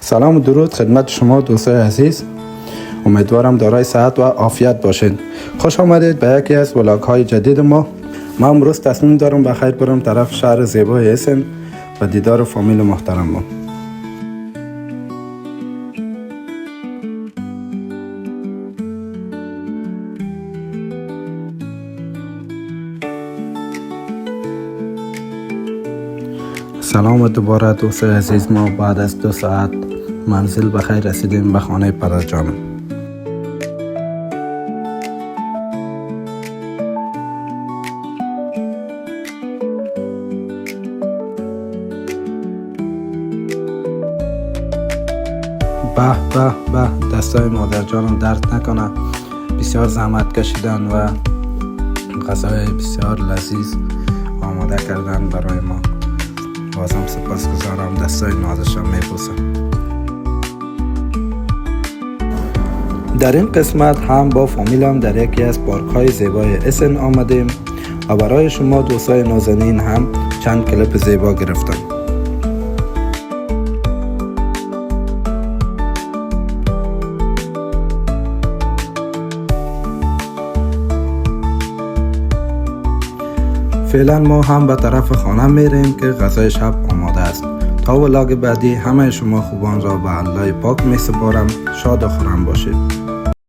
سلام و درود خدمت شما دوستای عزیز. امیدوارم دارای صحت و عافیت باشید. خوش آمدید به یکی از ولاگ های جدید ما. امروز تصمیم دارم بخیر برم طرف شهر زیبای اسن و دیدار فامیل محترم ما. سلام دوباره دوستای عزیز، ما بعد از 2 ساعت منزل بخیر رسیدیم به خانه پدر جانم. به دستای مادر جانم درد نکنه. بسیار زحمت کشیدن و غذای بسیار لذیذ آماده کردن برای ما. بازم سپاسگزارم، دستای نازشم میبوسم. در این قسمت هم با فامیلم در یکی از پارک های زیبای اسن آمدیم و برای شما دوستای نازنین هم چند کلیپ زیبا گرفتم. فعلا ما هم به طرف خانه میریم که غذای شب آماده است. تا ولاگ بعدی همه شما خوبان را به الله پاک می سپارم. شاد و خرم باشید.